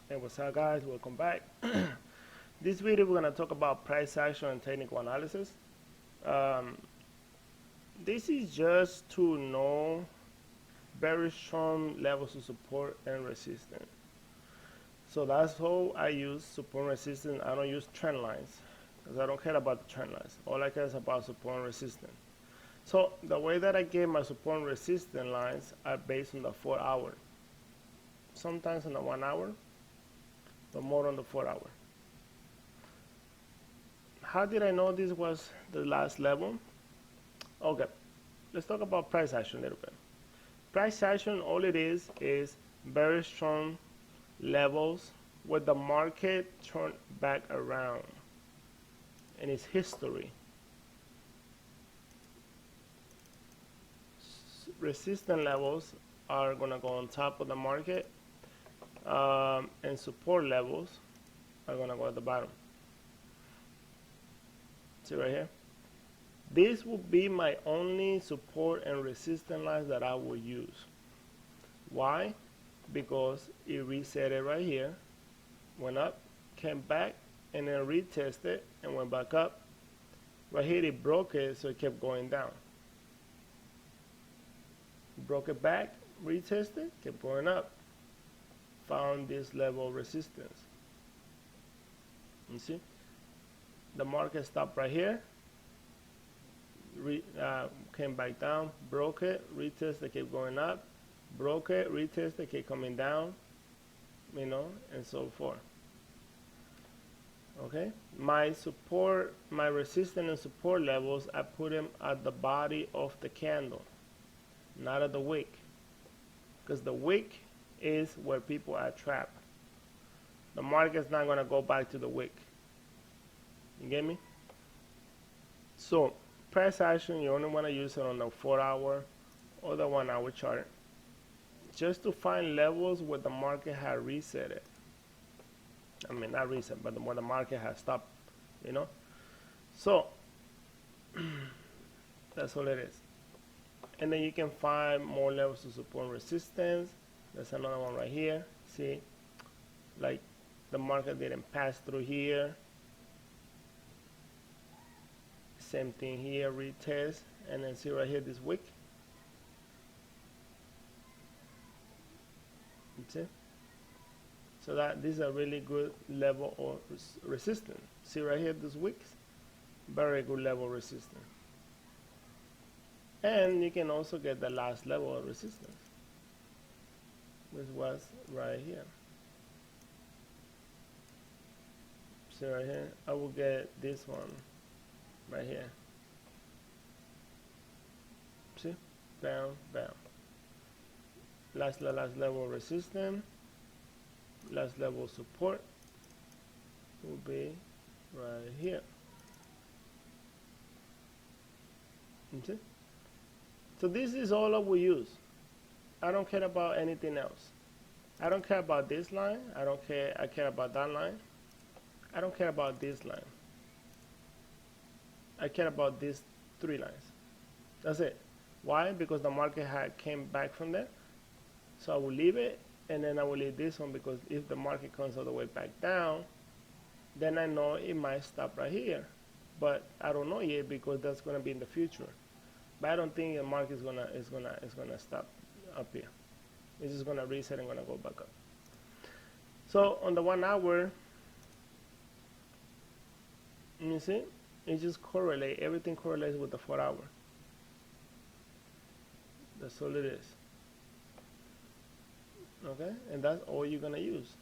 Hey, what's up, guys? Welcome back. This video we're going to talk about price action and technical analysis. Um, this is just to know very strong levels of support and resistance. So that's how I use support and resistance. I don't use trend lines because I don't care about the trend lines. All I care is about support and resistance. So the way that I get my support and resistance lines are based on the 4 hour. Sometimes on the 1 hour, but more on the 4 hour. How did I know this was the last level? Okay, let's talk about price action a little bit. Price action, all it is very strong levels where the market turned back around in its history. Resistance levels are gonna go on top of the market, and support levels are gonna go at the bottom. See right here? This will be my only support and resistance lines that I will use. Why? Because it reset it right here, went up, came back, and then retested and went back up. Right here it broke it, so it kept going down. Broke it back, retested, kept going up. Found this level of resistance. You see? The market stopped right here. Came back down, broke it, retested, kept going up, broke it, retested, kept coming down, and so forth. Okay, my support, my resistance and support levels, I put them at the body of the candle, not at the wick, because the wick is where people are trapped. The market's not going to go back to the wick. You get me? So price action, you only want to use it on the 4 hour or the 1 hour chart, just to find levels where the market has reset it. I mean, not reset, but where the market has stopped, So that's all it is. And then you can find more levels of support and resistance. There's another one right here. See, like the market didn't pass through here. Same thing here, retest, and then see right here this wick. See? So that this is a really good level of resistance. See right here this wicks, very good level of resistance. And you can also get the last level of resistance, which was right here. See right here, I will get this one right here. See? Down, down. Last level of resistance, last level of support will be right here. See? So this is all I will use. I don't care about anything else. I don't care about this line. I care about that line. I don't care about this line. I care about these 3 lines. That's it. Why? Because the market came back from there. So I will leave it, and then I will leave this one, because if the market comes all the way back down, then I know it might stop right here. But I don't know yet, because that's going to be in the future. But I don't think the market is gonna stop up here. It's just gonna reset and gonna go back up. So on the 1 hour, you see, it just correlates. Everything correlates with the 4 hour. That's all it is. Okay, and that's all you're gonna use.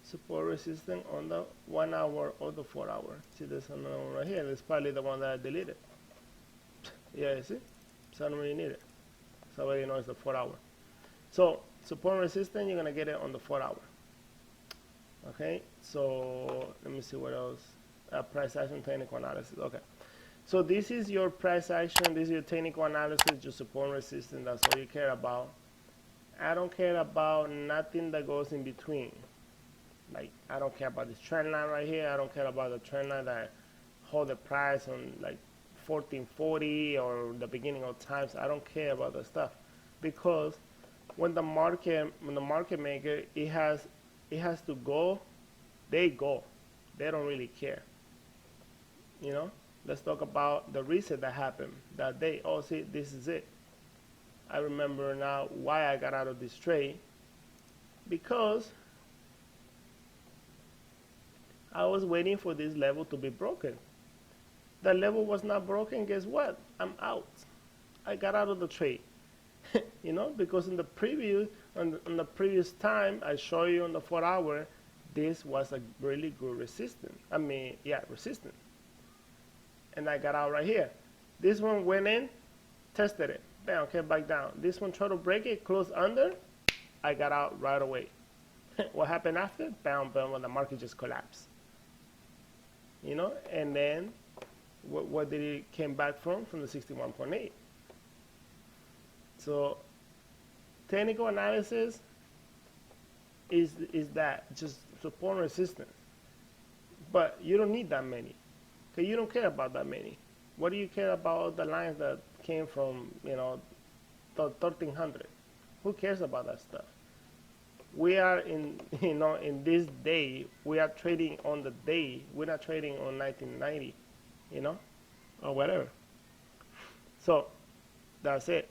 Support resistance on the 1 hour or the 4 hour. See, there's another one right here. That's probably the one that I deleted. Yeah, you see? So I don't really need it. So I already know it's the 4 hour. So support and resistance, you're gonna get it on the 4 hour. Okay, so let me see what else. Price action, technical analysis. Okay, so this is your price action, this is your technical analysis, your support and resistance. That's all you care about. I don't care about nothing that goes in between. Like, I don't care about this trend line right here. I don't care about the trend line that hold the price on like 1440 or the beginning of times. I don't care about the stuff, because when the market maker, it has it has to go. They go. They don't really care. You know, let's talk about the reset that happened that day. Oh, see, this is it. I remember now why I got out of this trade, because I was waiting for this level to be broken. The level was not broken. Guess what? I'm out. I got out of the trade. You know, because in the previous on the previous time I show you on the 4 hour, this was a really good resistance. I mean, yeah, resistance. And I got out right here. This one went in, tested it, bam, came back down. This one tried to break it, closed under. I got out right away. What happened after? Bam, bam, when the market just collapsed. You know, and then what did it came back from? From the 61.8. So technical analysis is that just support and resistance. But you don't need that many. Because you don't care about that many. What do you care about the lines that came from, you know, 1300? Who cares about that stuff? We are in, you know, in this day, we are trading on the day. We're not trading on 1990, you know, or whatever. So that's it.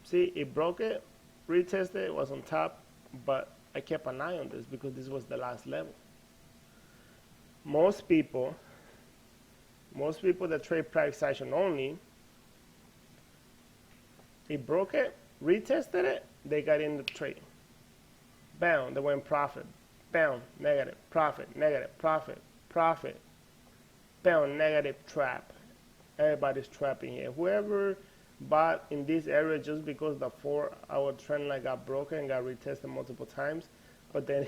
See, it broke it, retested it, was on top, but I kept an eye on this because this was the last level. Most people that trade price action only, it broke it, retested it, they got in the trade. Bam, they went profit. Bam, negative, profit, negative, profit, profit. Bam, negative trap. Everybody's trapping here. Whoever bought in this area just because the 4-hour trend line got broken, got retested multiple times, but then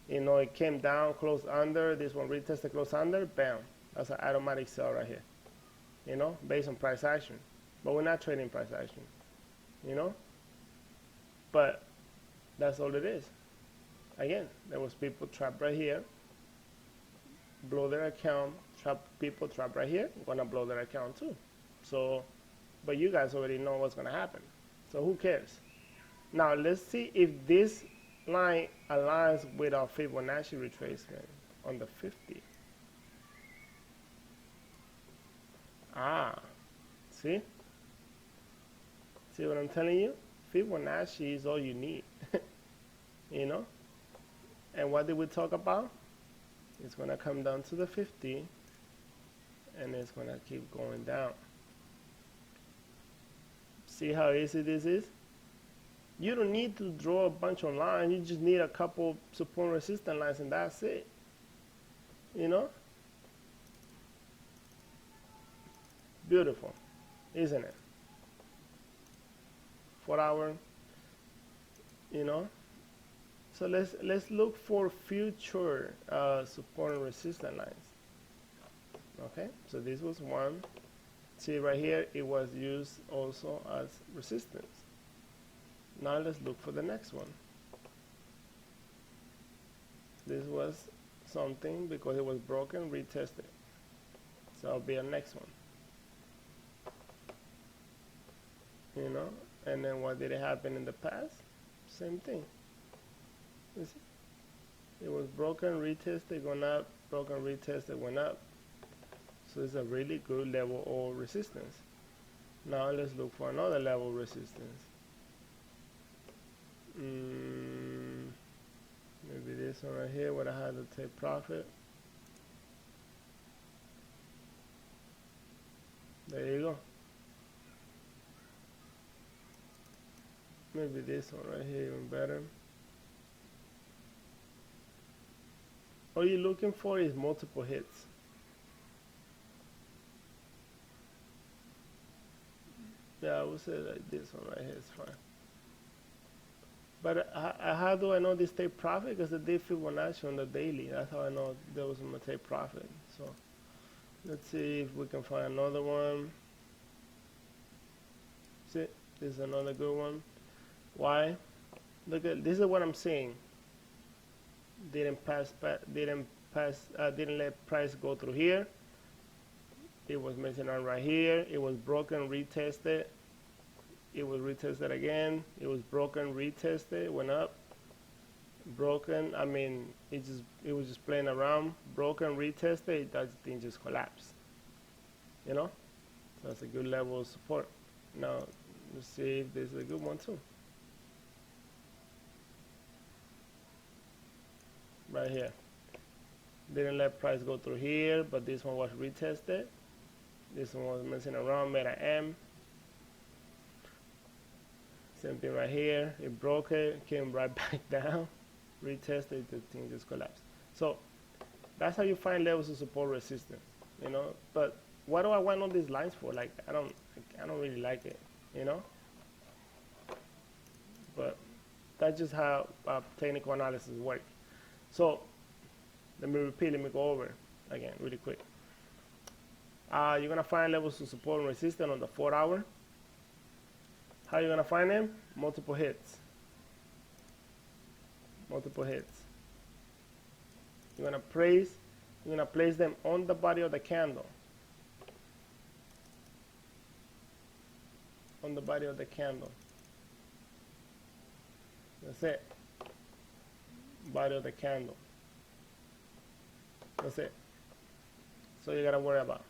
you know it came down, closed under, this one retested, closed under, bam. That's an automatic sell right here. You know, based on price action. But we're not trading price action. You know? But that's all it is. Again, there was people trapped right here, blow their account, people trapped right here, gonna blow their account too. So, but you guys already know what's gonna happen. So who cares? Now let's see if this line aligns with our Fibonacci retracement on the 50. Ah, see? See what I'm telling you? Fibonacci is all you need. You know? And what did we talk about? It's going to come down to the 50, and it's going to keep going down. See how easy this is? You don't need to draw a bunch of lines. You just need a couple support and resistance lines, and that's it. You know? Beautiful, isn't it? 4 hour, you know? So let's look for future support and resistance lines. Okay, so this was one. See right here, it was used also as resistance. Now let's look for the next one. This was something because it was broken, retested. So it'll be a next one. You know, and then what did it happen in the past? Same thing. You see? It was broken, retested, gone up, broken, retested, went up. So it's a really good level of resistance. Now let's look for another level of resistance. Maybe this one right here where I had to take profit. There you go. Maybe this one right here even better. All you're looking for is multiple hits. Yeah, I would say like this one right here is fine. But how do I know this take profit? Because it did Fibonacci on the daily. That's how I know there was going to take profit. So let's see if we can find another one. See, this is another good one. Why? Look at this is what I'm saying. Didn't let price go through here. It was messing around right here. It was broken, retested. It was retested again. It was broken, retested, went up. broken. I mean, it was just playing around, broken, retested, that thing just collapsed. You know, so that's a good level of support. Now let's see if this is a good one too. Right here, didn't let price go through here, but this one was retested. This one was messing around, made an M. Same thing right here. It broke it, came right back down, retested, the thing just collapsed. So that's how you find levels of support resistance, you know. But what do I want all these lines for? Like I don't really like it, you know. But that's just how technical analysis works. So let me go over again really quick. You're gonna find levels of support and resistance on the 4-hour. How you gonna find them? Multiple hits. Multiple hits. You're gonna place them on the body of the candle. On the body of the candle. That's it. Body of the candle. That's it. So you gotta worry about.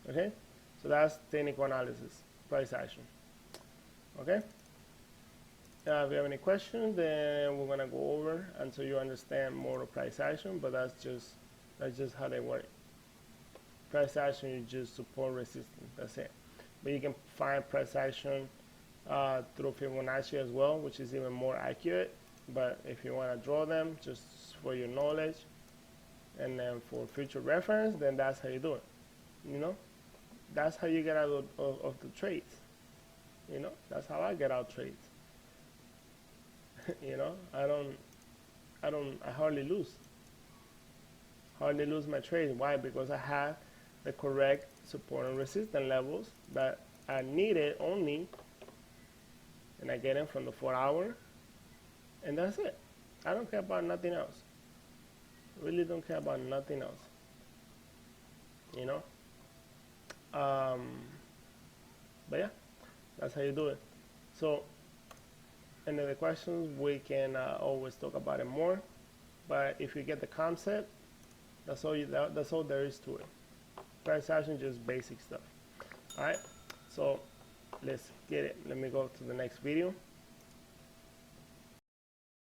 Okay? So that's technical analysis, price action. Okay? If you have any questions, then we're gonna go over until you understand more of price action, but that's just how they work. Price action is just support resistance. That's it. But you can find price action through Fibonacci as well, which is even more accurate. But if you want to draw them just for your knowledge and then for future reference, then that's how you do it. You know, that's how you get out of the trades. You know, that's how I get out trades. You know, I hardly lose. Hardly lose my trades. Why? Because I have the correct support and resistance levels that are needed only, and I get them from the 4-hour, and that's it. I don't care about nothing else. Really don't care about nothing else. You know. But yeah, that's how you do it. So, any other questions, we can always talk about it more. But if you get the concept, that's all there is to it. Price action, just basic stuff. All right. So let's get it. Let me go to the next video.